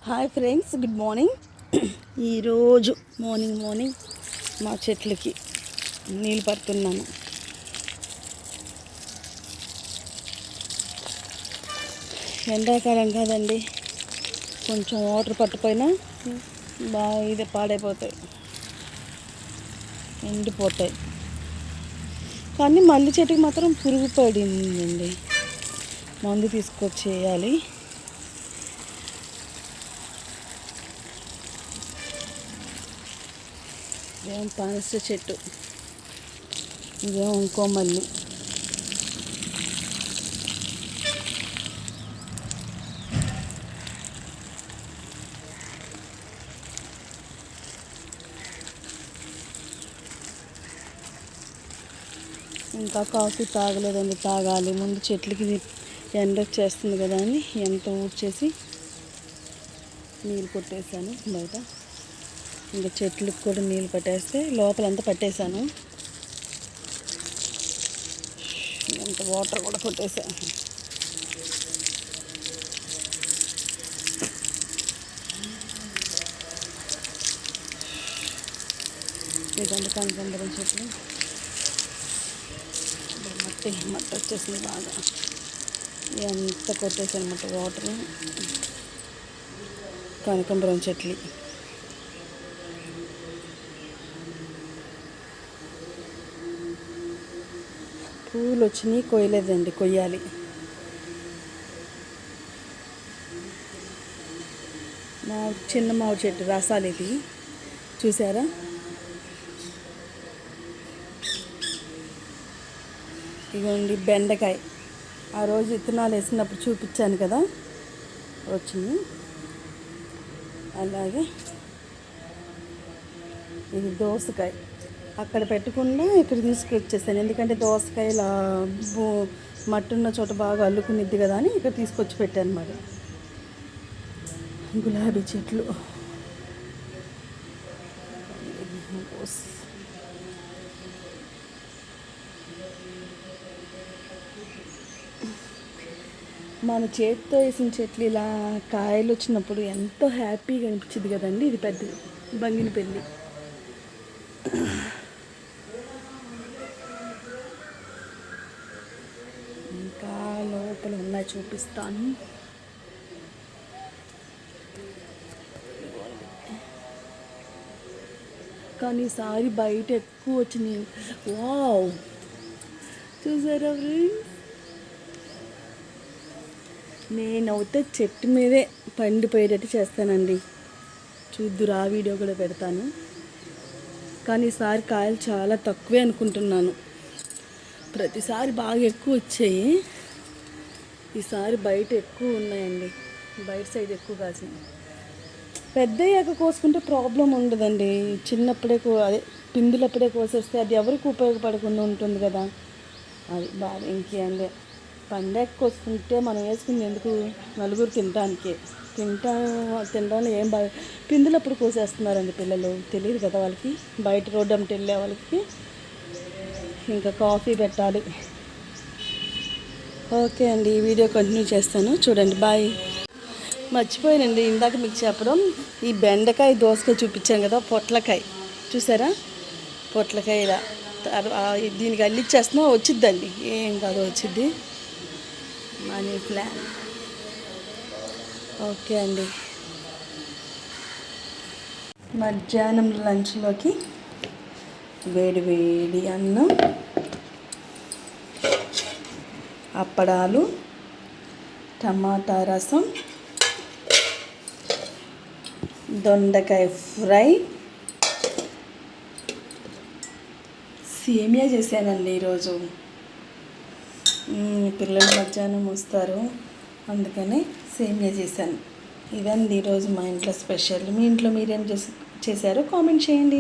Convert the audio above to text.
Hi friends, good morning. ఈరోజు morning మా చెట్లకి నీళ్ళు పడుతున్నాను. ఎండాకాలం కాదండి, కొంచెం వాటర్ పట్టుపోయినా బాగా ఇది పాడైపోతాయి, ఎండిపోతాయి. కానీ మల్లి చెట్టుకి మాత్రం పురుగు పడిందండి, మందు తీసుకొచ్చేయాలి. ఇదేం పనస చెట్టు, ఇదేం ఇంకో మల్లి. ఇంకా కాఫీ తాగలేదండి, తాగాలి. ముందు చెట్లకి ఎండ వచ్చేస్తుంది కదా అని ఎంత ఊడ్చేసి నీళ్ళు కొట్టేశాను బయట. ఇంకా చెట్లకు కూడా నీళ్ళు పట్టేస్తే లోపలంతా పట్టేశాను, అంత వాటర్ కూడా కొట్టేశాను. ఇదంతా కనకాంబరం చెట్లు, మట్టి వచ్చేసింది బాగా, ఎంత కొట్టేసాను అన్నమాట వాటర్. కనకాంబరం చెట్లు పూలు వచ్చినాయి, కొయ్యలేదండి, కొయ్యాలి. మా చిన్న మామిడి చెట్టు రసాలు ఇది చూసారా. ఇదిగోండి బెండకాయ, ఆ రోజు విత్తనాలు వేసినప్పుడు చూపించాను కదా, వచ్చింది. అలాగే ఇది దోసకాయ, అక్కడ పెట్టకుండా ఇక్కడ తీసుకొచ్చేసాను, ఎందుకంటే దోసకాయలు మట్టి ఉన్న చోట బాగా అల్లుకునిద్ది కదా అని ఇక్కడ తీసుకొచ్చి పెట్టాను. మరి గులాబీ చెట్లు, మన చేతితో వేసిన చెట్లు ఇలా కాయలు వచ్చినప్పుడు ఎంతో హ్యాపీగా అనిపించింది కదండి. ఇది పెద్ద బంగినపల్లి. ఇంకా లోపల ఉన్నాయి, చూపిస్తాను. కానీ ఈసారి బయట ఎక్కువ వచ్చినాయి. వావ్, చూసారా ఫ్రెండ్స్? నేనైతే చెట్టు మీదే పండిపోయేటట్టు చేస్తానండి, చూద్దురు. ఆ వీడియో కూడా పెడతాను. కానీ ఈసారి కాయలు చాలా తక్కువే అనుకుంటున్నాను. ప్రతిసారి బాగా ఎక్కువ వచ్చాయి, ఈసారి బయట ఎక్కువ ఉన్నాయండి. బయట సైడ్ ఎక్కువ కాసినాయి. పెద్ద అయ్యాక కోసుకుంటే ప్రాబ్లం ఉండదండి. చిన్నప్పుడే అదే పిందులప్పుడే కోసేస్తే అది ఎవరికి ఉపయోగపడకుండా ఉంటుంది కదా, అది బాగా. ఇంకేందే పండాక కోసుకుంటే మనం వేసుకుంది ఎందుకు, నలుగురు తినడానికి. తినడానికి ఏం బాగా పిందులప్పుడు కోసేస్తున్నారండి పిల్లలు, తెలియదు కదా వాళ్ళకి. బయట రోడ్డు అమ్మటి వెళ్ళే వాళ్ళకి. ఇంకా కాఫీ పెట్టాలి. ఓకే అండి, ఈ వీడియో కంటిన్యూ చేస్తాను, చూడండి. బాయ్. మర్చిపోయానండి ఇందాక మీకు చెప్పడం, ఈ బెండకాయ దోసకాయ చూపించాను కదా, పొట్లకాయ చూసారా. పొట్లకాయ ఇలా దీనికి అల్లిచ్చేస్తున్నా, వచ్చిద్దండి, ఏం కాదు, వచ్చిద్ది. Money plant. ఓకే అండి, మధ్యాహ్నం లంచ్లోకి వేడి వేడి అన్నం, అప్పడాలు, టమాటా రసం, దొండకాయ ఫ్రై, సేమియా చేశానండి ఈరోజు. పిల్లలు మధ్యాహ్నం వస్తారు, అందుకని సేమియా చేశాను. ఇదండి ఈరోజు మా ఇంట్లో స్పెషల్. మీ ఇంట్లో మీరేం చేశారో కామెంట్ చేయండి.